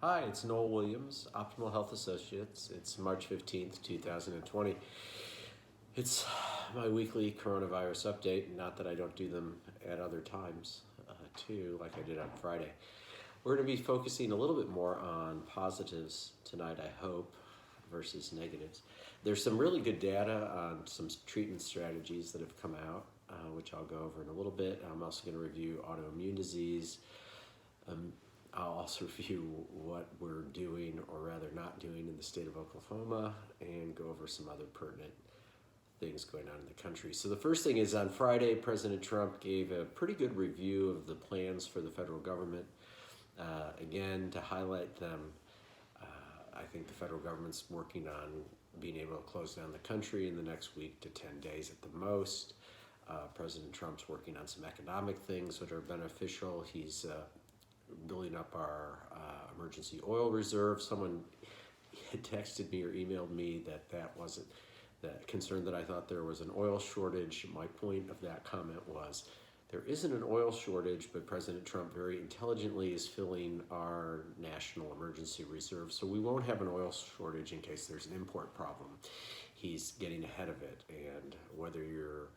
Hi, it's Noel Williams, Optimal Health Associates. It's March 15th, 2020. It's my weekly coronavirus update, not that I don't do them at other times too, like I did on Friday. We're going to be focusing a little bit more on positives tonight, I hope, versus negatives. There's some really good data on some treatment strategies that have come out, which I'll go over in a little bit. I'm also going to review autoimmune disease. I'll also review what we're doing, or rather not doing, in the state of Oklahoma, and go over some other pertinent things going on in the country. So the first thing is, on Friday, President Trump gave a pretty good review of the plans for the federal government. Again, to highlight them, I think the federal government's working on being able to close down the country in the next week to 10 days at the most. President Trump's working on some economic things that are beneficial. He's building up our emergency oil reserve. Someone had texted me or emailed me that wasn't the concern, that I thought there was an oil shortage. My point of that comment was, there isn't an oil shortage, but President Trump very intelligently is filling our national emergency reserve, so we won't have an oil shortage in case there's an import problem. He's getting ahead of it, and whether you're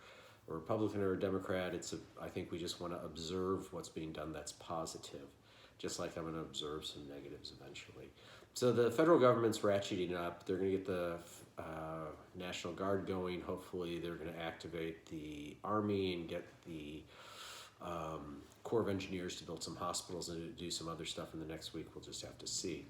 a Republican or a Democrat, I think we just want to observe what's being done that's positive, just like I'm going to observe some negatives eventually. So the federal government's ratcheting up. They're going to get the National Guard going. Hopefully they're going to activate the Army and get the Corps of Engineers to build some hospitals and do some other stuff in the next week. We'll just have to see.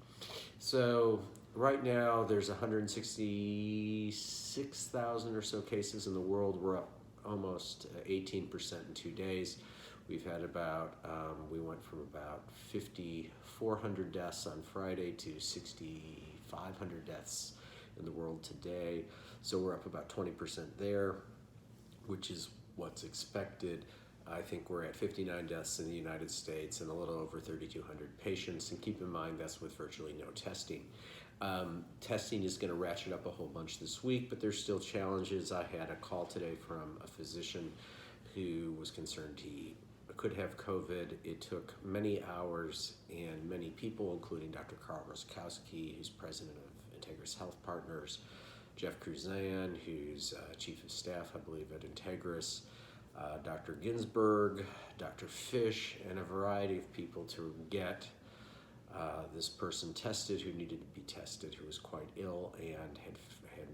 So right now there's 166,000 or so cases in the world. We're up almost 18% in 2 days. We've had we went from about 5,400 deaths on Friday to 6,500 deaths in the world today. So we're up about 20% there, which is what's expected. I think we're at 59 deaths in the United States and a little over 3,200 patients. And keep in mind, that's with virtually no testing. Testing is going to ratchet up a whole bunch this week, but there's still challenges. I had a call today from a physician who was concerned he could have COVID. It took many hours and many people, including Dr. Carl Roskowski, who's president of Integris Health Partners, Jeff Cruzan, who's chief of staff, I believe, at Integris, Dr. Ginsburg, Dr. Fish, and a variety of people to get this person tested who needed to be tested, who was quite ill and had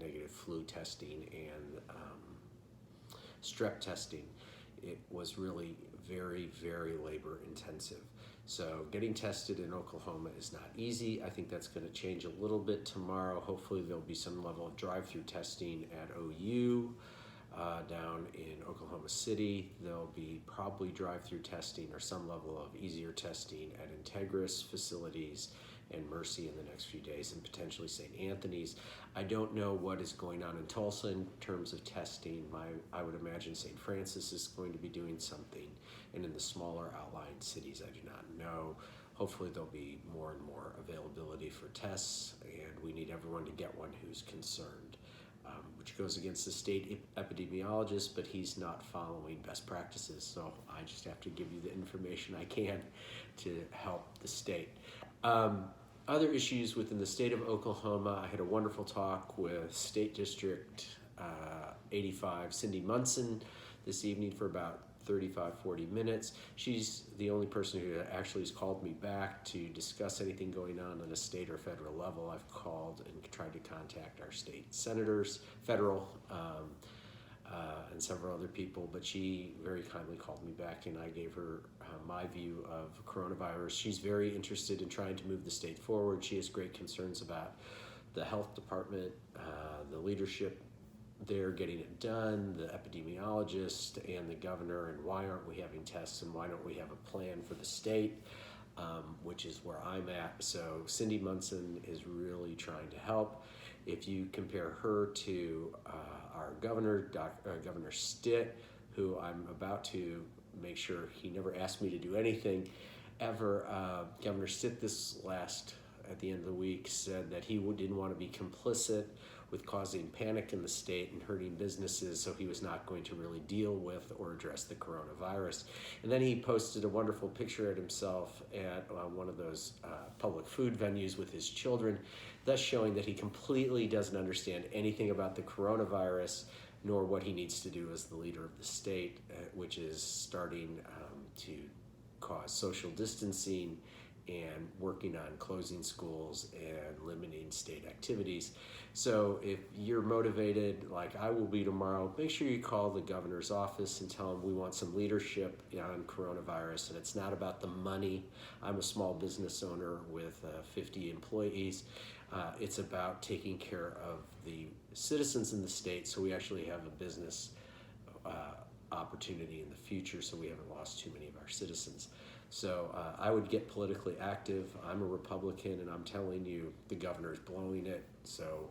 negative flu testing and strep testing. It was really very, very labor intensive. So getting tested in Oklahoma is not easy. I think that's going to change a little bit tomorrow. Hopefully there'll be some level of drive-through testing at OU. Down in Oklahoma City, there'll be probably drive-through testing or some level of easier testing at Integris facilities and Mercy in the next few days, and potentially St. Anthony's. I don't know what is going on in Tulsa in terms of testing. I would imagine St. Francis is going to be doing something, and in the smaller outlying cities, I do not know. Hopefully there'll be more and more availability for tests, and we need everyone to get one who's concerned. Which goes against the state epidemiologist, but he's not following best practices, so I just have to give you the information I can to help the state. Other issues within the state of Oklahoma, I had a wonderful talk with State District 85, Cindy Munson, this evening for about 35-40 minutes. She's the only person who actually has called me back to discuss anything going on a state or federal level. I've called and tried to contact our state senators, federal, and several other people, but she very kindly called me back, and I gave her my view of coronavirus. She's very interested in trying to move the state forward. She has great concerns about the health department, the leadership they're getting it done, the epidemiologist and the governor, and why aren't we having tests, and why don't we have a plan for the state, which is where I'm at. So Cindy Munson is really trying to help. If you compare her to our governor, Governor Stitt, who I'm about to make sure he never asked me to do anything ever. Governor Stitt this last at the end of the week said that he didn't want to be complicit with causing panic in the state and hurting businesses, so he was not going to really deal with or address the coronavirus. And then he posted a wonderful picture of himself at one of those public food venues with his children, thus showing that he completely doesn't understand anything about the coronavirus, nor what he needs to do as the leader of the state, which is starting to cause social distancing and working on closing schools and limiting state activities. So if you're motivated, like I will be tomorrow, make sure you call the governor's office and tell him we want some leadership on coronavirus, and it's not about the money. I'm a small business owner with 50 employees. It's about taking care of the citizens in the state so we actually have a business opportunity in the future, so we haven't lost too many of our citizens. So I would get politically active. I'm a Republican, and I'm telling you, the governor's blowing it, so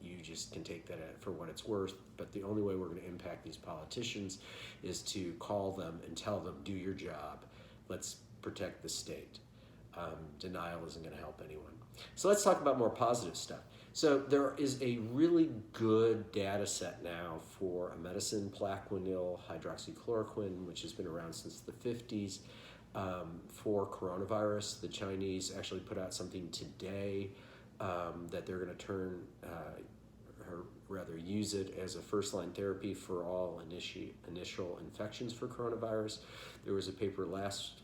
you just can take that for what it's worth. But the only way we're going to impact these politicians is to call them and tell them, do your job. Let's protect the state. Denial isn't going to help anyone. So let's talk about more positive stuff. So there is a really good data set now for a medicine, Plaquenil hydroxychloroquine, which has been around since the 50s. For coronavirus, the Chinese actually put out something today that they're going to turn, or rather use it as a first-line therapy for all initial infections for coronavirus. There was a paper last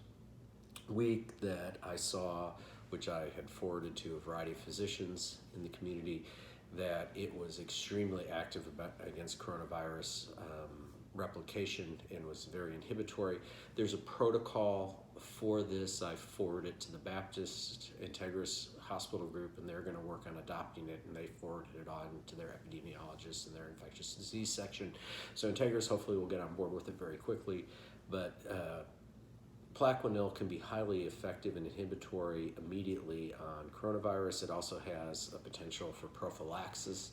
week that I saw, which I had forwarded to a variety of physicians in the community, that it was extremely active against coronavirus replication and was very inhibitory. There's a protocol for this. I forwarded it to the Baptist Integris Hospital Group, and they're going to work on adopting it, and they forwarded it on to their epidemiologists and their infectious disease section. So Integris hopefully will get on board with it very quickly, but Plaquenil can be highly effective and inhibitory immediately on coronavirus. It also has a potential for prophylaxis,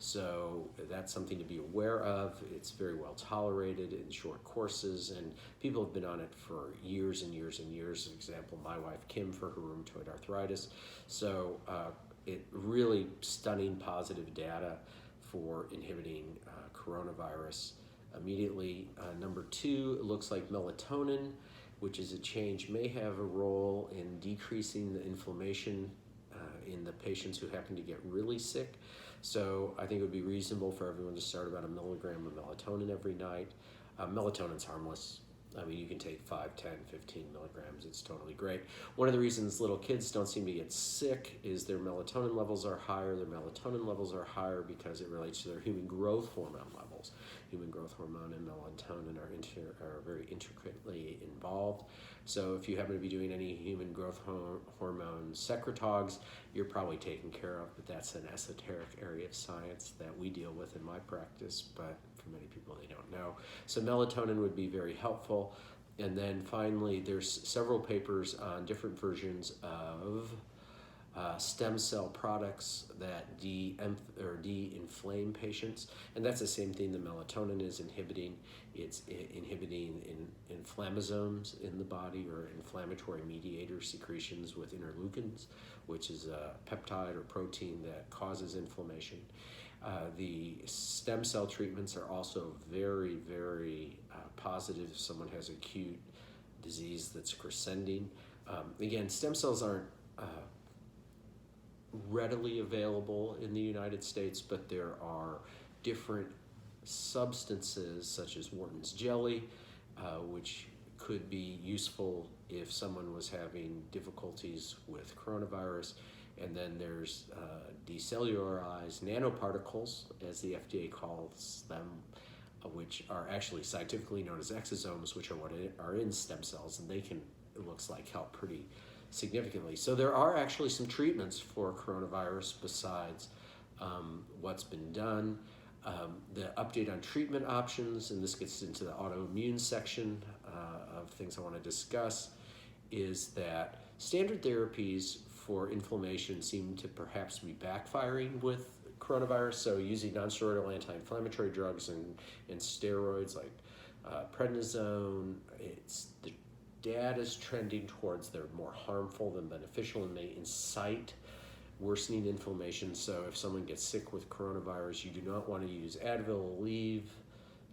so that's something to be aware of. It's very well tolerated in short courses, and people have been on it for years and years and years. For example, my wife Kim for her rheumatoid arthritis. So it really stunning positive data for inhibiting coronavirus immediately. Number two, it looks like melatonin, which is a change, may have a role in decreasing the inflammation in the patients who happen to get really sick. So I think it would be reasonable for everyone to start about 1 milligram of melatonin every night. Melatonin's harmless. I mean, you can take 5, 10, 15 milligrams. It's totally great. One of the reasons little kids don't seem to get sick is their melatonin levels are higher. Their melatonin levels are higher because it relates to their human growth hormone levels. Human growth hormone and melatonin are very intricately involved. So if you happen to be doing any human growth hormone secretogs, you're probably taken care of, but that's an esoteric area of science that we deal with in my practice, but for many people they don't know. So melatonin would be very helpful. And then finally, there's several papers on different versions of stem cell products that de-inflame patients, and that's the same thing the melatonin is inhibiting. It's inhibiting inflammasomes in the body, or inflammatory mediator secretions with interleukins, which is a peptide or protein that causes inflammation. The stem cell treatments are also very, very positive if someone has acute disease that's crescending. Again, stem cells aren't readily available in the United States, but there are different substances such as Wharton's jelly, which could be useful if someone was having difficulties with coronavirus. And then there's decellularized nanoparticles, as the FDA calls them, which are actually scientifically known as exosomes, which are what are in stem cells, and they can, it looks like, help pretty significantly. So there are actually some treatments for coronavirus besides what's been done. The update on treatment options, and this gets into the autoimmune section of things I want to discuss, is that standard therapies for inflammation seem to perhaps be backfiring with coronavirus. So using non-steroidal anti-inflammatory drugs and steroids like prednisone, data is trending towards they're more harmful than beneficial, and they incite worsening inflammation. So if someone gets sick with coronavirus, you do not want to use Advil, Aleve,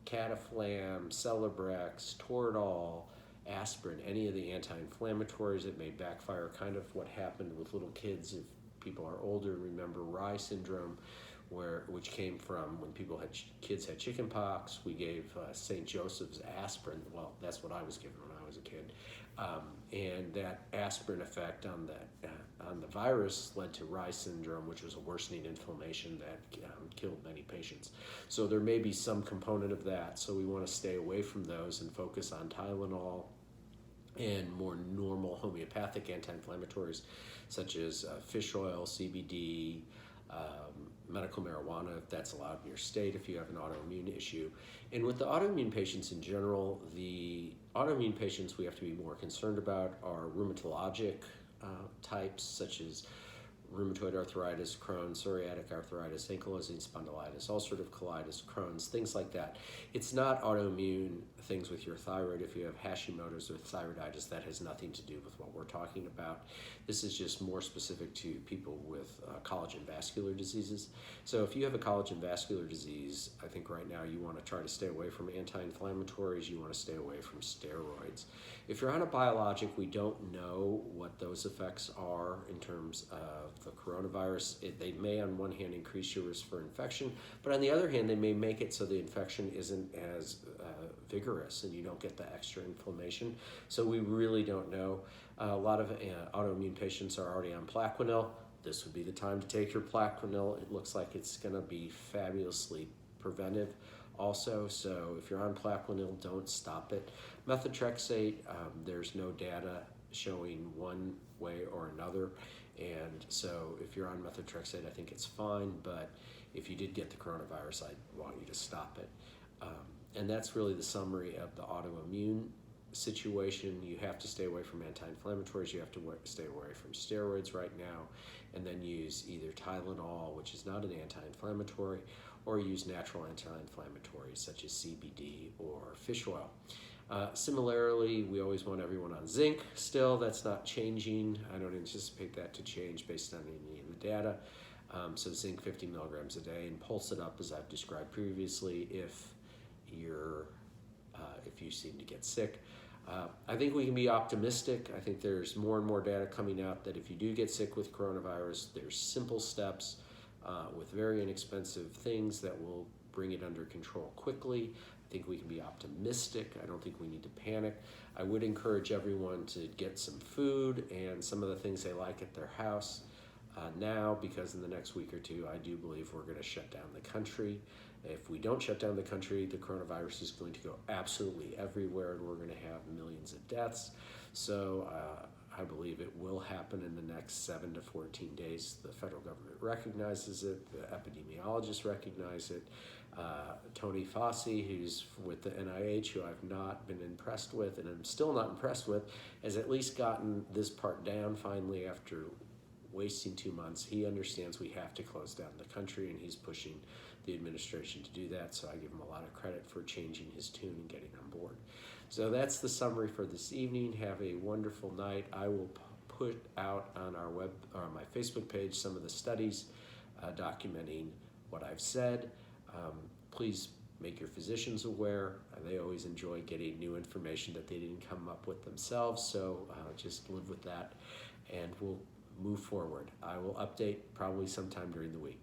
Cataflam, Celebrex, Toradol, aspirin, any of the anti-inflammatories. It may backfire, kind of what happened with little kids. If people are older, remember Rye syndrome, which came from when kids had chicken pox. We gave St. Joseph's aspirin. Well, that's what I was given when I was a kid. And that aspirin effect on the virus led to Rye syndrome, which was a worsening inflammation that killed many patients. So there may be some component of that. So we want to stay away from those and focus on Tylenol and more normal homeopathic anti-inflammatories, such as fish oil, CBD, medical marijuana, if that's allowed in your state, if you have an autoimmune issue. And with the autoimmune patients in general, the autoimmune patients we have to be more concerned about are rheumatologic types, such as rheumatoid arthritis, Crohn's, psoriatic arthritis, ankylosing spondylitis, ulcerative colitis, Crohn's, things like that. It's not autoimmune things with your thyroid. If you have Hashimoto's or thyroiditis, that has nothing to do with what we're talking about. This is just more specific to people with collagen vascular diseases. So if you have a collagen vascular disease, I think right now you want to try to stay away from anti-inflammatories. You want to stay away from steroids. If you're on a biologic, we don't know what those effects are in terms of the coronavirus. They may, on one hand, increase your risk for infection, but on the other hand, they may make it so the infection isn't as vigorous and you don't get the extra inflammation. So we really don't know. A lot of autoimmune patients are already on Plaquenil. This would be the time to take your Plaquenil. It looks like it's going to be fabulously preventive also. So if you're on Plaquenil, don't stop it. Methotrexate, there's no data showing one way or another. And so if you're on methotrexate, I think it's fine. But if you did get the coronavirus, I want you to stop it. And that's really the summary of the autoimmune situation. You have to stay away from anti-inflammatories. You have to stay away from steroids right now, and then use either Tylenol, which is not an anti-inflammatory, or use natural anti-inflammatories such as CBD or fish oil. Similarly, we always want everyone on zinc still. That's not changing. I don't anticipate that to change based on any of the data. So zinc 50 milligrams a day, and pulse it up as I've described previously if you seem to get sick. I think we can be optimistic. I think there's more and more data coming out that if you do get sick with coronavirus, there's simple steps with very inexpensive things that will bring it under control quickly. I think we can be optimistic. I don't think we need to panic. I would encourage everyone to get some food and some of the things they like at their house now, because in the next week or two, I do believe we're going to shut down the country. If we don't shut down the country, the coronavirus is going to go absolutely everywhere, and we're going to have millions of deaths. So I believe it will happen in the next 7 to 14 days. The federal government recognizes it. The epidemiologists recognize it. Tony Fauci, who's with the NIH, who I've not been impressed with, and I'm still not impressed with, has at least gotten this part down finally after wasting 2 months. He understands we have to close down the country, and he's pushing the administration to do that. So I give him a lot of credit for changing his tune and getting on board. So that's the summary for this evening. Have a wonderful night. I will put out on our my Facebook page some of the studies documenting what I've said. Please make your physicians aware. They always enjoy getting new information that they didn't come up with themselves. So just live with that, and we'll move forward. I will update probably sometime during the week.